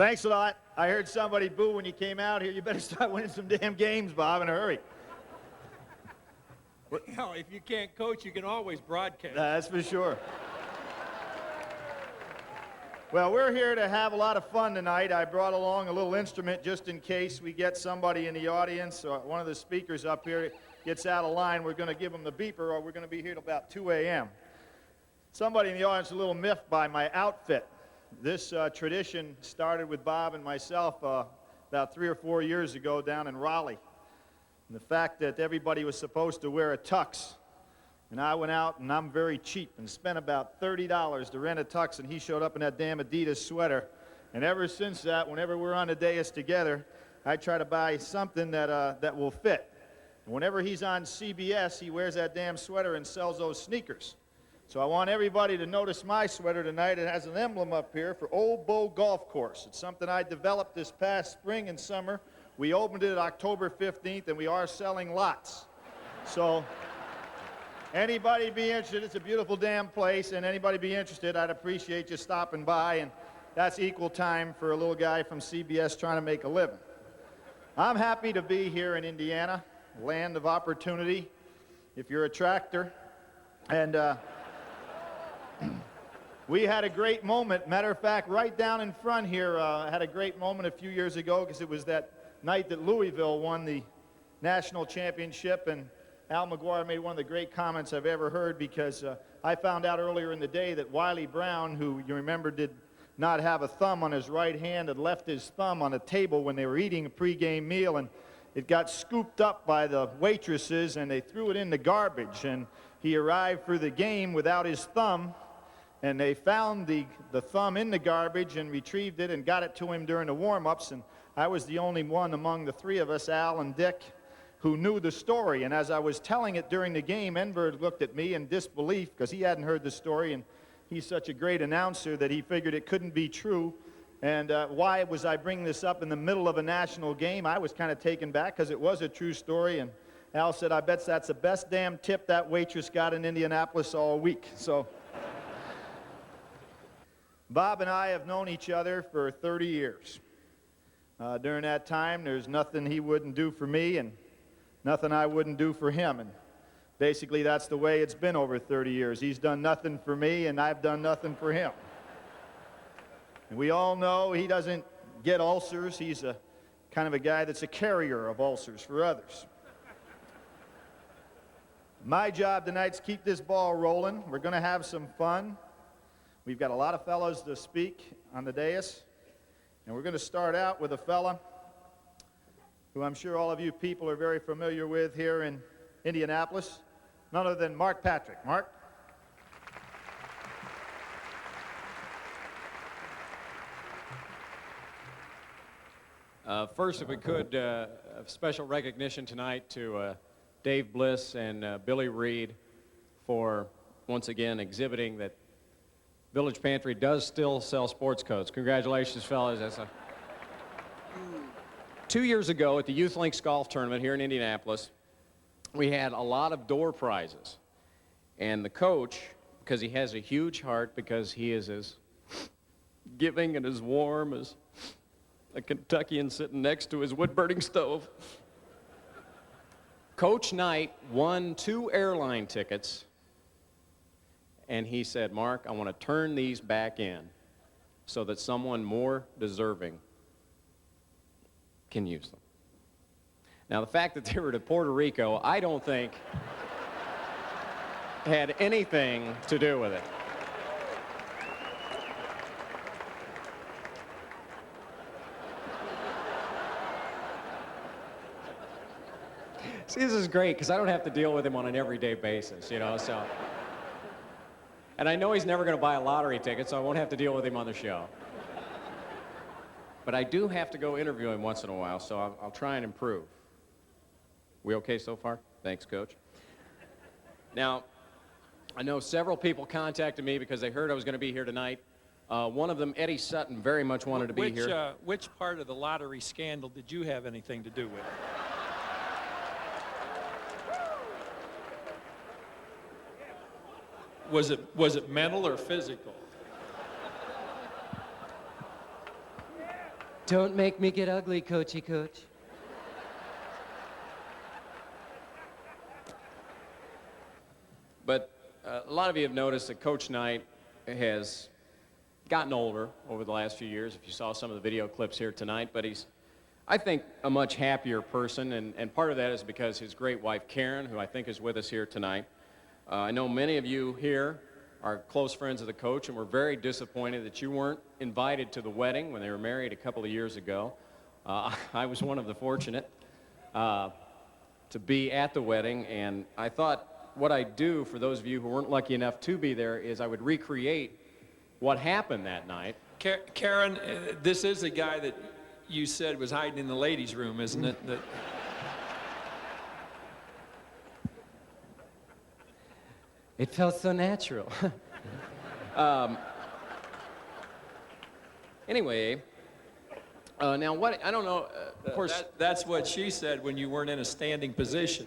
Thanks a lot. I heard somebody boo when you came out here. You better start winning some damn games, Bob, in a hurry. Hell, if you can't coach, you can always broadcast. That's for sure. Well, we're here to have a lot of fun tonight. I brought along a little instrument just in case we get somebody in the audience or one of the speakers up here gets out of line. We're going to give them the beeper or we're going to be here till about 2 a.m. Somebody in the audience is a little miffed by my outfit. This tradition started with Bob and myself about 3 or 4 years ago down in Raleigh. And the fact that everybody was supposed to wear a tux. And I went out, and I'm very cheap, and spent about $30 to rent a tux, and he showed up in that damn Adidas sweater. And ever since that, whenever we're on the dais together, I try to buy something that will fit. And whenever he's on CBS, he wears that damn sweater and sells those sneakers. So I want everybody to notice my sweater tonight. It has an emblem up here for Old Bow Golf Course. It's something I developed this past spring and summer. We opened it October 15th, and we are selling lots. So anybody be interested, it's a beautiful damn place, and anybody be interested, I'd appreciate you stopping by, and that's equal time for a little guy from CBS trying to make a living. I'm happy to be here in Indiana, land of opportunity, if you're a tractor, and we had a great moment. Matter of fact, right down in front here, had a great moment a few years ago because it was that night that Louisville won the national championship, and Al McGuire made one of the great comments I've ever heard because I found out earlier in the day that Wiley Brown, who you remember did not have a thumb on his right hand, had left his thumb on a table when they were eating a pregame meal, and it got scooped up by the waitresses and they threw it in the garbage, and he arrived for the game without his thumb, and they found the thumb in the garbage and retrieved it and got it to him during the warm-ups, and I was the only one among the three of us, Al and Dick, who knew the story. And as I was telling it during the game, Enberg looked at me in disbelief because he hadn't heard the story, and he's such a great announcer that he figured it couldn't be true. And why was I bringing this up in the middle of a national game? I was kind of taken back because it was a true story, and Al said, I bet that's the best damn tip that waitress got in Indianapolis all week. So Bob and I have known each other for 30 years. During that time, there's nothing he wouldn't do for me and nothing I wouldn't do for him, and basically that's the way it's been over 30 years. He's done nothing for me, and I've done nothing for him. And we all know he doesn't get ulcers. He's a kind of a guy that's a carrier of ulcers for others. My job tonight is keep this ball rolling. We're going to have some fun. We've got a lot of fellows to speak on the dais, and we're going to start out with a fella who I'm sure all of you people are very familiar with here in Indianapolis, none other than Mark Patrick. Mark? First, if we could, a special recognition tonight to Dave Bliss and Billy Reed for, once again, exhibiting that Village Pantry does still sell sports coats. Congratulations, fellas. That's 2 years ago at the Youth Links Golf Tournament here in Indianapolis, we had a lot of door prizes. And the coach, because he has a huge heart, because he is as giving and as warm as a Kentuckian sitting next to his wood-burning stove, Coach Knight won 2 airline tickets, and he said, Mark, I want to turn these back in so that someone more deserving can use them. Now, the fact that they were to Puerto Rico, I don't think had anything to do with it. See, this is great because I don't have to deal with him on an everyday basis, you know, so. And I know he's never going to buy a lottery ticket, so I won't have to deal with him on the show. But I do have to go interview him once in a while, so I'll try and improve. We okay so far? Thanks, Coach. Now, I know several people contacted me because they heard I was going to be here tonight. One of them, Eddie Sutton, very much wanted to be here. Which part of the lottery scandal did you have anything to do with? Was it mental or physical? Don't make me get ugly, Coachy Coach. But a lot of you have noticed that Coach Knight has gotten older over the last few years, if you saw some of the video clips here tonight, but he's, I think, a much happier person, and part of that is because his great wife, Karen, who I think is with us here tonight. I know many of you here are close friends of the coach, and we're very disappointed that you weren't invited to the wedding when they were married a couple of years ago. I was one of the fortunate to be at the wedding, and I thought what I'd do for those of you who weren't lucky enough to be there is I would recreate what happened that night. Karen, this is the guy that you said was hiding in the ladies' room, isn't it? It felt so natural. Anyway, now what, I don't know, of course, That's what she said when you weren't in a standing position.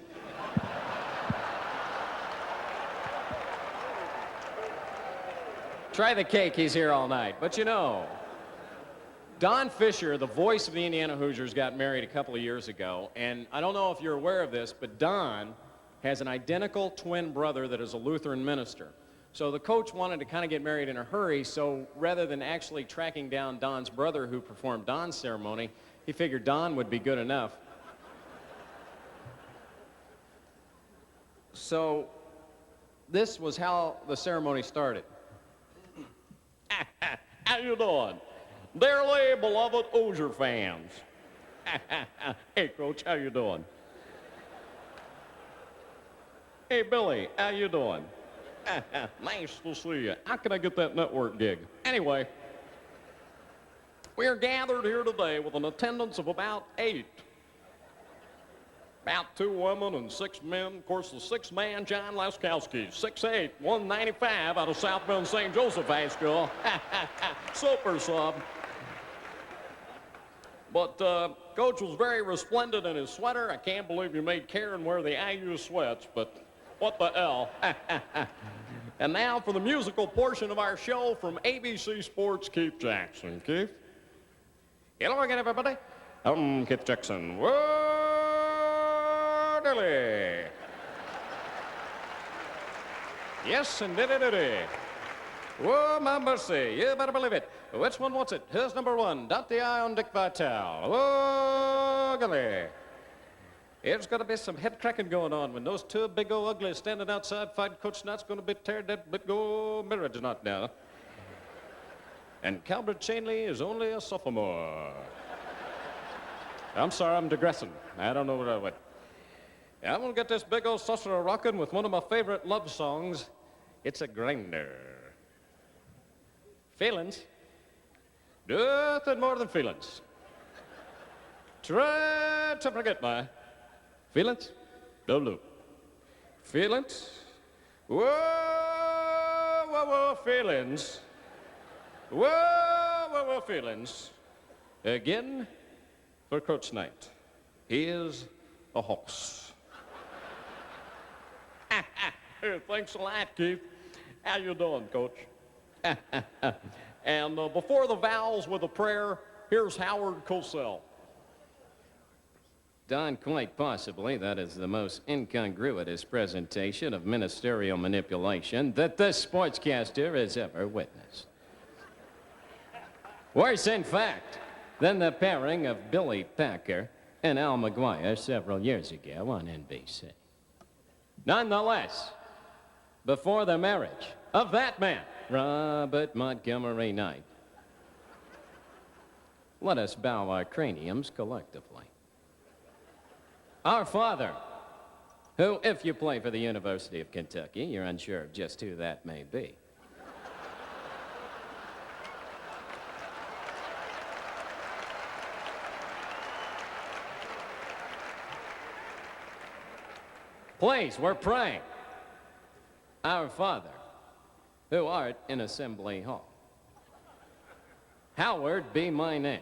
try the cake, he's here all night. But you know, Don Fisher, the voice of the Indiana Hoosiers, got married a couple of years ago, and I don't know if you're aware of this, but Don has an identical twin brother that is a Lutheran minister. So the coach wanted to kind of get married in a hurry, so rather than actually tracking down Don's brother who performed Don's ceremony, he figured Don would be good enough. So this was how the ceremony started. How you doing? Dearly beloved Hoosier fans. Hey, Coach, how you doing? Hey, Billy, how you doing? Nice to see you. How can I get that network gig? Anyway, we are gathered here today with an attendance of about 8. About 2 women and 6 men. Of course, the 6th man, John Laskowski, 6'8", 195 out of South Bend St. Joseph High School. Super sub. But Coach was very resplendent in his sweater. I can't believe you made Karen wear the IU sweats, but what the hell? And now for the musical portion of our show from ABC Sports, Keith Jackson. Keith? Hello again, everybody. I'm Keith Jackson. Whoa, Dilly. Yes, indeed. Whoa, my mercy. You better believe it. Which one wants it? Here's number 1. Dot the I on Dick Vitale. Whoa, golly. There's going to be some head cracking going on when those 2 big old uglies standing outside fighting Coach Knight's going to be tearing that big old marriage knot down. And Calbert Chainley is only a sophomore. I'm sorry, I'm digressing. I don't know what I went. I'm going to get this big old saucer rocking with one of my favorite love songs. It's a grinder. Feelings. Nothing more than feelings. Try to forget my feelings. No. Feelings. Whoa, whoa, whoa, feelings. Whoa, whoa, whoa, feelings. Again for Coach Knight. He is a horse. Thanks a lot, Keith. How you doing, Coach? And before the vowels with a prayer, here's Howard Cosell. Don, quite possibly, that is the most incongruous presentation of ministerial manipulation that this sportscaster has ever witnessed. Worse, in fact, than the pairing of Billy Packer and Al McGuire several years ago on NBC. Nonetheless, before the marriage of that man, Robert Montgomery Knight, let us bow our craniums collectively. Our father, who, if you play for the University of Kentucky, you're unsure of just who that may be. Please, we're praying. Our Father, who art in Assembly Hall, hallowed be my name.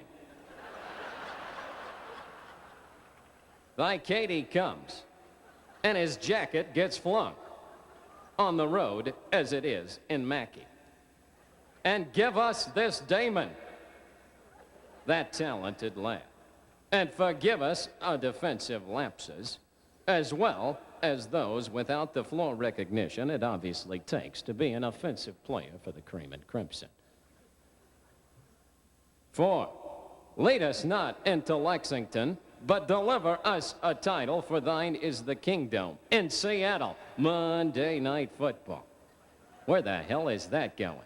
Thy Katie comes, and his jacket gets flung on the road as it is in Mackey. And give us this Damon, that talented lad. And forgive us our defensive lapses, as well as those without the floor recognition it obviously takes to be an offensive player for the Cream and Crimson. 4, lead us not into Lexington, but deliver us a title, for thine is the kingdom. In Seattle, Monday Night Football. Where the hell is that going?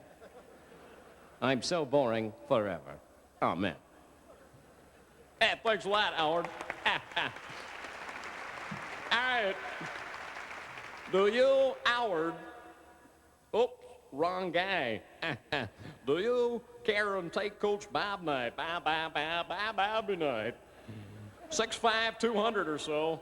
I'm so boring forever. Amen. Hey, thanks a lot, Howard. All right. Do you, Howard, oops, wrong guy. Do you care and take Coach Bob night? Bobby night. 6'5", 200 or so.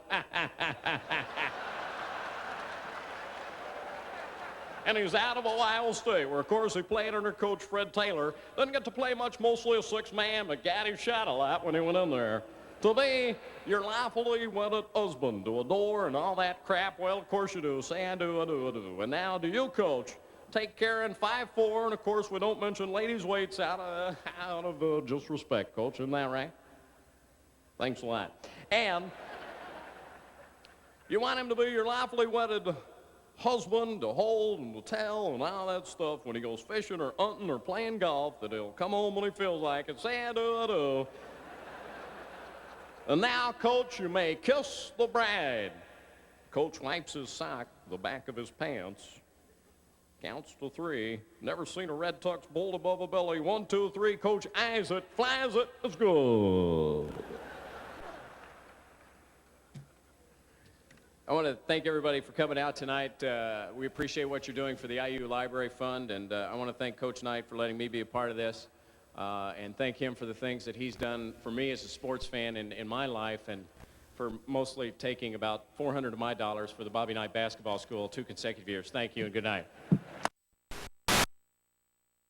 And he's out of Ohio State, where, of course, he played under Coach Fred Taylor. Didn't get to play much, mostly a six-man, but got his shot a lot when he went in there. To be your lawfully wedded husband, to adore and all that crap, well, of course you do. Say I do, I do, I do. And now, do you, Coach, take care in 5'4", and, of course, we don't mention ladies' weights out of just respect, Coach. Isn't that right? Thanks a lot. And you want him to be your lawfully wedded husband, to hold and to tell and all that stuff when he goes fishing or hunting or playing golf, that he'll come home when he feels like it, say I do, I do. And now, Coach, you may kiss the bride. Coach wipes his sock, the back of his pants, counts to 3. Never seen a red tux bolt above a belly. 1, 2, 3. Coach eyes it, flies it. Let's go. I want to thank everybody for coming out tonight. We appreciate what you're doing for the IU Library Fund, and I want to thank Coach Knight for letting me be a part of this, and thank him for the things that he's done for me as a sports fan in my life, and for mostly taking about $400 of my dollars for the Bobby Knight Basketball School 2 consecutive years. Thank you and good night.